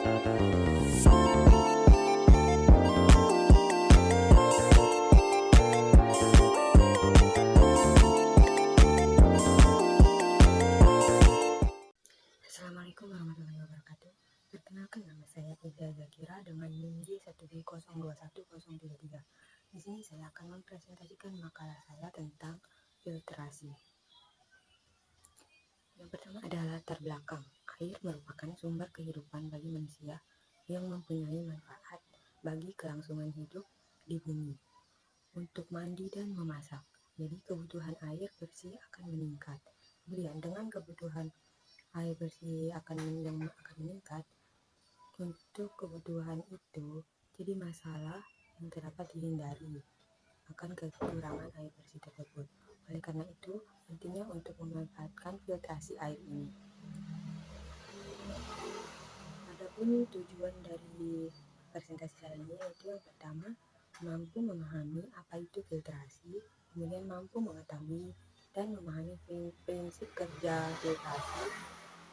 Assalamualaikum warahmatullahi wabarakatuh. Perkenalkan, nama saya Ida Zakira dengan NIM J1B021033. Di sini saya akan mempresentasikan makalah saya tentang filtrasi. Yang pertama adalah latar belakang. Air merupakan sumber kehidupan bagi manusia yang mempunyai manfaat bagi kelangsungan hidup di bumi untuk mandi dan memasak. Jadi kebutuhan air bersih akan meningkat. Kemudian dengan kebutuhan air bersih yang akan meningkat, untuk kebutuhan itu jadi masalah yang terdapat dihindari akan kekurangan air bersih tersebut. Oleh karena itu, pentingnya untuk memanfaatkan filtrasi air ini. Adapun tujuan dari presentasi saya ini yaitu yang pertama, mampu memahami apa itu filtrasi, kemudian mampu mengetahui dan memahami prinsip kerja filtrasi,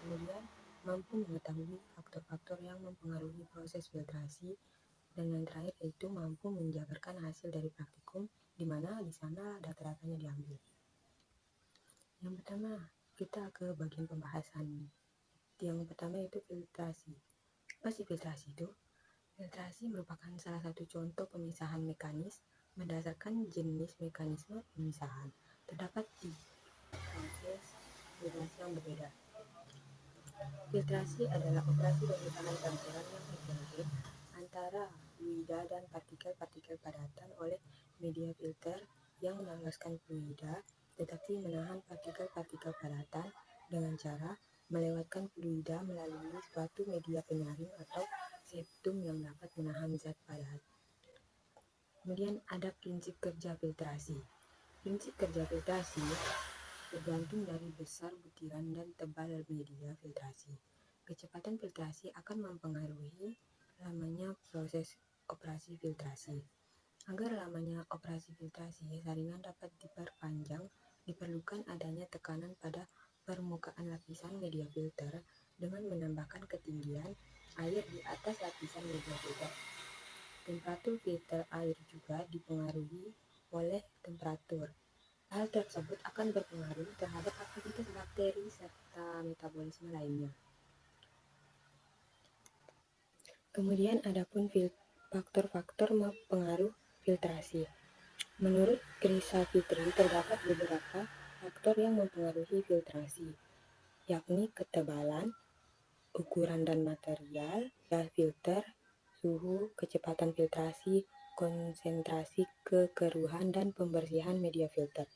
kemudian mampu mengetahui faktor-faktor yang mempengaruhi proses filtrasi, dan yang terakhir yaitu mampu menjabarkan hasil dari praktikum di mana di sana data-datanya diambil. Yang pertama, kita ke bagian pembahasan. Yang pertama yaitu filtrasi. Apa sih filtrasi itu? Filtrasi merupakan salah satu contoh pemisahan mekanis berdasarkan jenis mekanisme pemisahan. Terdapat di proses filtrasi yang berbeda. Filtrasi adalah operasi pemisahan campuran yang terjadi antara fluida dan partikel-partikel padatan oleh media filter yang meloloskan fluida tetapi menahan partikel-partikel padatan dengan cara melewatkan fluida melalui suatu media penyaring atau septum yang dapat menahan zat padat. Kemudian ada prinsip kerja filtrasi. Prinsip kerja filtrasi tergantung dari besar butiran dan tebal media filtrasi. Kecepatan filtrasi akan mempengaruhi lamanya proses operasi filtrasi. Agar lamanya operasi filtrasi, saringan dapat diperpanjang, diperlukan adanya tekanan pada permukaan lapisan media filter dengan menambahkan ketinggian air di atas lapisan media filter. Temperatur filter air juga dipengaruhi oleh temperatur. Hal tersebut akan berpengaruh terhadap aktivitas bakteri serta metabolisme lainnya. Kemudian adapun faktor-faktor pengaruh filtrasi. Menurut Krisa Fitri, terdapat beberapa faktor yang mempengaruhi filtrasi, yakni ketebalan, ukuran dan material filter, suhu, kecepatan filtrasi, konsentrasi kekeruhan, dan pembersihan media filter.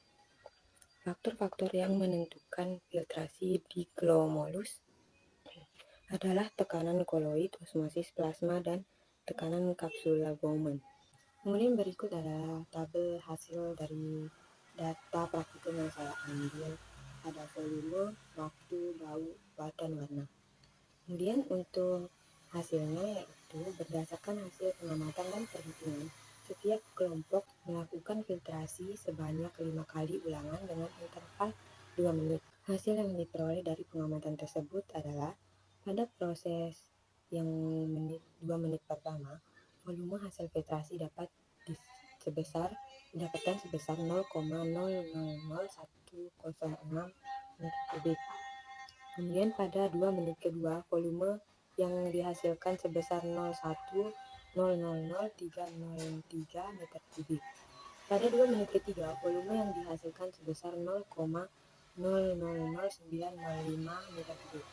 Faktor-faktor yang menentukan filtrasi di glomulus adalah tekanan koloid, osmosis plasma, dan tekanan kapsula Bowman. Kemudian berikut adalah tabel hasil dari data praktikum yang saya ambil. Ada volume, waktu, bau, dan warna. Kemudian untuk hasilnya yaitu berdasarkan hasil pengamatan dan perhitungan, setiap kelompok melakukan filtrasi sebanyak 5 kali ulangan dengan interval 2 menit. Hasil yang diperoleh dari pengamatan tersebut adalah pada proses yang 2 menit pertama, volume hasil filtrasi didapatkan sebesar 0,000106 meter kubik. Kemudian pada 2 menit kedua, volume yang dihasilkan sebesar 0,1000303 meter kubik. Pada 2 menit ketiga, volume yang dihasilkan sebesar 0,000905 meter kubik.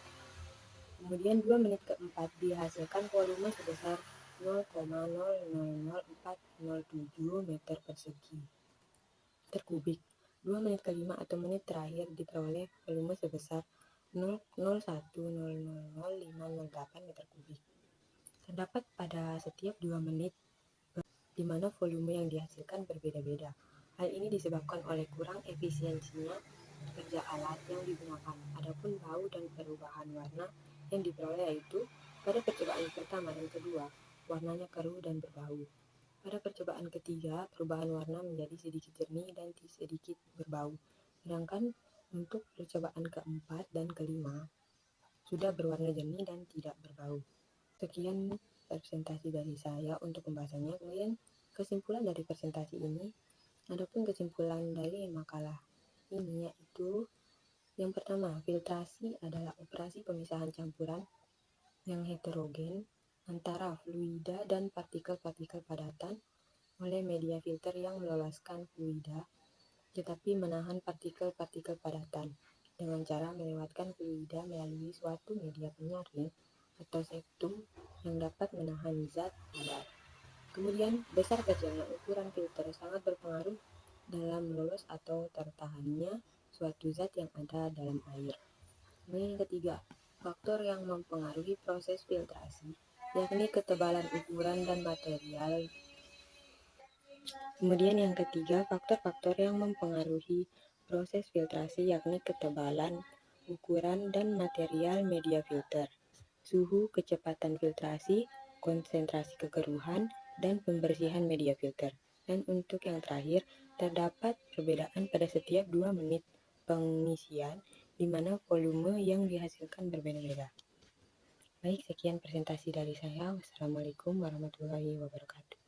Kemudian 2 menit keempat dihasilkan volume sebesar 0,000407 meter persegi meter kubik. 2 menit kelima atau menit terakhir diperoleh volume sebesar 0,01000508 meter kubik. Terdapat pada setiap 2 menit di mana volume yang dihasilkan berbeda-beda. Hal ini disebabkan oleh kurang efisiensinya kerja alat yang digunakan. Adapun bau dan perubahan warna yang diperoleh yaitu pada percobaan pertama dan kedua, warnanya keruh dan berbau. Pada percobaan ketiga, perubahan warna menjadi sedikit jernih dan sedikit berbau. Sedangkan untuk percobaan keempat dan kelima sudah berwarna jernih dan tidak berbau. Sekian presentasi dari saya untuk pembahasannya. Kemudian kesimpulan dari presentasi ini, adapun kesimpulan dari makalah ini yaitu yang pertama, filtrasi adalah operasi pemisahan campuran yang heterogen antara fluida dan partikel-partikel padatan oleh media filter yang meloloskan fluida tetapi menahan partikel-partikel padatan dengan cara melewatkan fluida melalui suatu media penyaring atau septum yang dapat menahan zat padat. Kemudian, besar kecilnya ukuran filter sangat berpengaruh dalam lolos atau tertahannya suatu zat yang ada dalam air. Kemudian yang ketiga, faktor yang mempengaruhi proses filtrasi, yakni ketebalan ukuran dan material. Kemudian yang ketiga, faktor-faktor yang mempengaruhi proses filtrasi, yakni ketebalan, ukuran, dan material media filter, suhu, kecepatan filtrasi, konsentrasi kekeruhan, dan pembersihan media filter. Dan untuk yang terakhir, terdapat perbedaan pada setiap 2 menit pengisian di mana volume yang dihasilkan berbeda-beda. Baik, sekian presentasi dari saya. Wassalamualaikum warahmatullahi wabarakatuh.